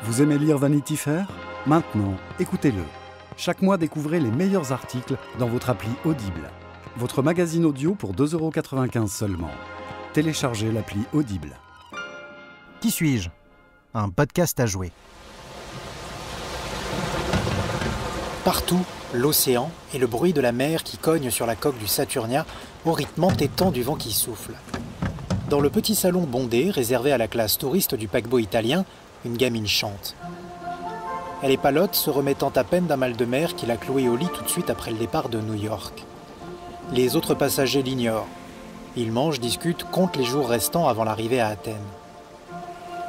Vous aimez lire Vanity Fair? Maintenant, écoutez-le. Chaque mois, découvrez les meilleurs articles dans votre appli Audible. Votre magazine audio pour 2,95 € seulement. Téléchargez l'appli Audible. Qui suis-je? Un podcast à jouer. Partout, l'océan et le bruit de la mer qui cogne sur la coque du Saturnia au rythme entêtant du vent qui souffle. Dans le petit salon bondé réservé à la classe touriste du paquebot italien, une gamine chante. Elle est palote, se remettant à peine d'un mal de mer qui l'a clouée au lit tout de suite après le départ de New York. Les autres passagers l'ignorent. Ils mangent, discutent, comptent les jours restants avant l'arrivée à Athènes.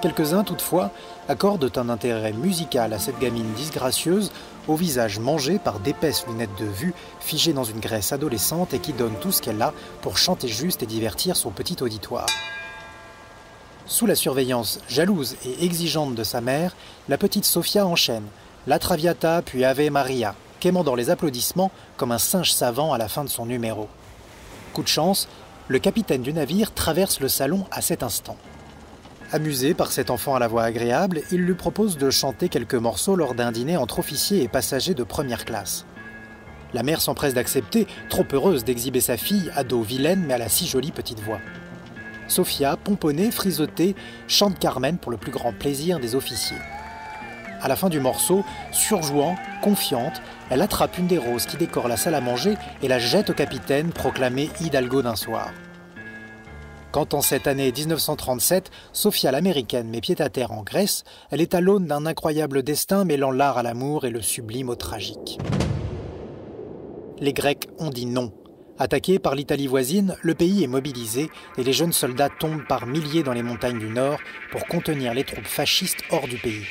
Quelques-uns, toutefois, accordent un intérêt musical à cette gamine disgracieuse, au visage mangé par d'épaisses lunettes de vue, figées dans une graisse adolescente et qui donne tout ce qu'elle a pour chanter juste et divertir son petit auditoire. Sous la surveillance jalouse et exigeante de sa mère, la petite Sofia enchaîne la Traviata puis Ave Maria, quémandant les applaudissements comme un singe savant à la fin de son numéro. Coup de chance, le capitaine du navire traverse le salon à cet instant. Amusé par cet enfant à la voix agréable, il lui propose de chanter quelques morceaux lors d'un dîner entre officiers et passagers de première classe. La mère s'empresse d'accepter, trop heureuse d'exhiber sa fille, ado vilaine mais à la si jolie petite voix. Sofia, pomponnée, frisottée, chante Carmen pour le plus grand plaisir des officiers. À la fin du morceau, surjouant, confiante, elle attrape une des roses qui décore la salle à manger et la jette au capitaine, proclamé Hidalgo d'un soir. Quand en cette année 1937, Sofia l'américaine met pied à terre en Grèce, elle est à l'aune d'un incroyable destin mêlant l'art à l'amour et le sublime au tragique. Les Grecs ont dit non. Attaqué par l'Italie voisine, le pays est mobilisé et les jeunes soldats tombent par milliers dans les montagnes du Nord pour contenir les troupes fascistes hors du pays.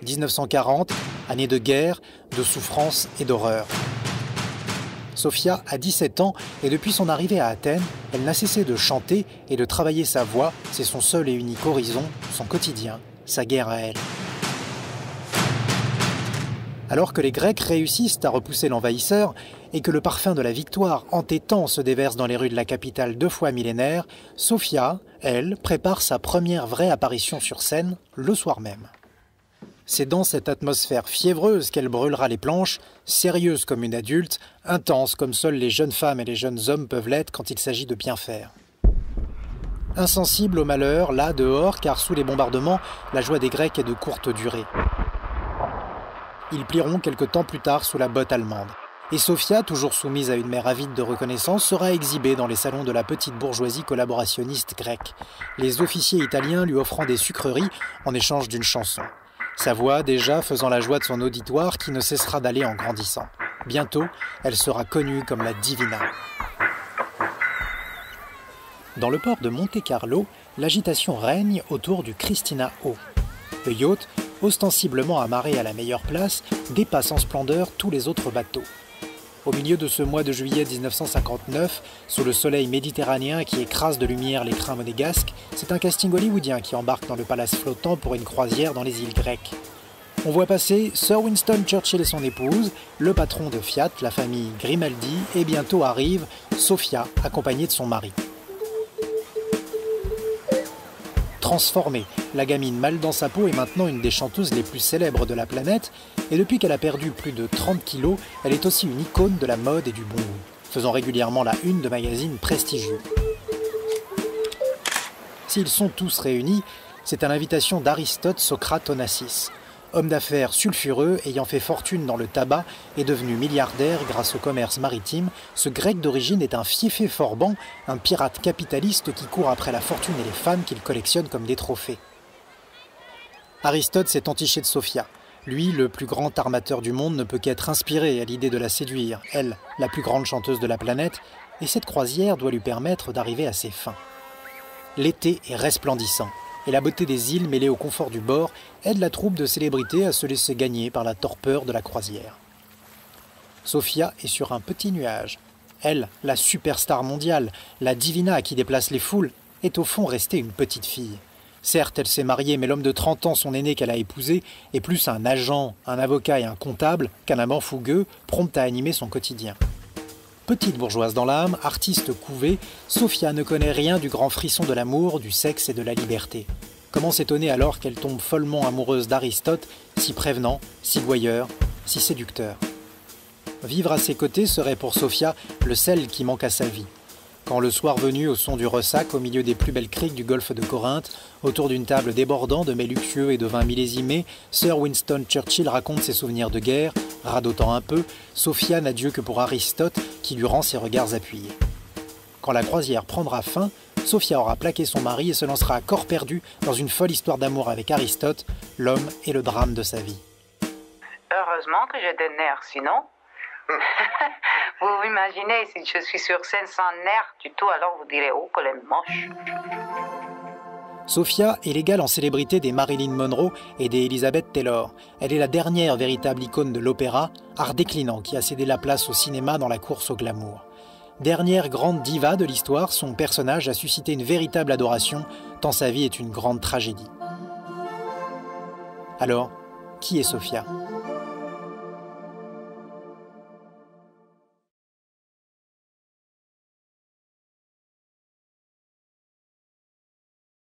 1940, année de guerre, de souffrance et d'horreur. Sofia a 17 ans et depuis son arrivée à Athènes, elle n'a cessé de chanter et de travailler sa voix, c'est son seul et unique horizon, son quotidien, sa guerre à elle. Alors que les Grecs réussissent à repousser l'envahisseur et que le parfum de la victoire entêtant se déverse dans les rues de la capitale 2 fois millénaire, Sofia, elle, prépare sa première vraie apparition sur scène le soir même. C'est dans cette atmosphère fiévreuse qu'elle brûlera les planches, sérieuse comme une adulte, intense comme seules les jeunes femmes et les jeunes hommes peuvent l'être quand il s'agit de bien faire. Insensible au malheur, là, dehors, car sous les bombardements, la joie des Grecs est de courte durée. Ils plieront quelque temps plus tard sous la botte allemande. Et Sofia, toujours soumise à une mère avide de reconnaissance, sera exhibée dans les salons de la petite bourgeoisie collaborationniste grecque, les officiers italiens lui offrant des sucreries en échange d'une chanson. Sa voix déjà faisant la joie de son auditoire qui ne cessera d'aller en grandissant. Bientôt, elle sera connue comme la Divina. Dans le port de Monte-Carlo, l'agitation règne autour du Christina O. Le yacht, ostensiblement amarré à la meilleure place, dépasse en splendeur tous les autres bateaux. Au milieu de ce mois de juillet 1959, sous le soleil méditerranéen qui écrase de lumière les crins monégasques, c'est un casting hollywoodien qui embarque dans le palace flottant pour une croisière dans les îles grecques. On voit passer Sir Winston Churchill et son épouse, le patron de Fiat, la famille Grimaldi, et bientôt arrive Sofia, accompagnée de son mari. Transformée, la gamine mal dans sa peau est maintenant une des chanteuses les plus célèbres de la planète, et depuis qu'elle a perdu plus de 30 kilos, elle est aussi une icône de la mode et du bon goût, faisant régulièrement la une de magazines prestigieux. S'ils sont tous réunis, c'est à l'invitation d'Aristote Socrate Onassis, homme d'affaires sulfureux ayant fait fortune dans le tabac et devenu milliardaire grâce au commerce maritime. Ce grec d'origine est un fiefé forban, un pirate capitaliste qui court après la fortune et les femmes qu'il collectionne comme des trophées. Aristote s'est entiché de Sofia. Lui, le plus grand armateur du monde, ne peut qu'être inspiré à l'idée de la séduire, elle, la plus grande chanteuse de la planète, et cette croisière doit lui permettre d'arriver à ses fins. L'été est resplendissant, et la beauté des îles mêlée au confort du bord aide la troupe de célébrités à se laisser gagner par la torpeur de la croisière. Sofia est sur un petit nuage. Elle, la superstar mondiale, la divina qui déplace les foules, est au fond restée une petite fille. Certes, elle s'est mariée, mais l'homme de 30 ans, son aîné qu'elle a épousé, est plus un agent, un avocat et un comptable qu'un amant fougueux, prompt à animer son quotidien. Petite bourgeoise dans l'âme, artiste couvée, Sofia ne connaît rien du grand frisson de l'amour, du sexe et de la liberté. Comment s'étonner alors qu'elle tombe follement amoureuse d'Aristote, si prévenant, si gouailleur, si séducteur? Vivre à ses côtés serait pour Sophia le sel qui manque à sa vie. Quand le soir venu, au son du ressac, au milieu des plus belles criques du golfe de Corinthe, autour d'une table débordant de mets luxueux et de vins millésimés, Sir Winston Churchill raconte ses souvenirs de guerre, radotant un peu, Sophia n'a Dieu que pour Aristote, qui lui rend ses regards appuyés. Quand la croisière prendra fin, Sophia aura plaqué son mari et se lancera à corps perdu dans une folle histoire d'amour avec Aristote, l'homme et le drame de sa vie. Heureusement que j'ai des nerfs, sinon... Vous vous imaginez, si je suis sur scène sans nerfs du tout, alors vous direz « Oh, qu'elle est moche !» Sophia est l'égale en célébrité des Marilyn Monroe et des Elizabeth Taylor. Elle est la dernière véritable icône de l'opéra, art déclinant qui a cédé la place au cinéma dans la course au glamour. Dernière grande diva de l'histoire, son personnage a suscité une véritable adoration, tant sa vie est une grande tragédie. Alors, qui est Sophia ?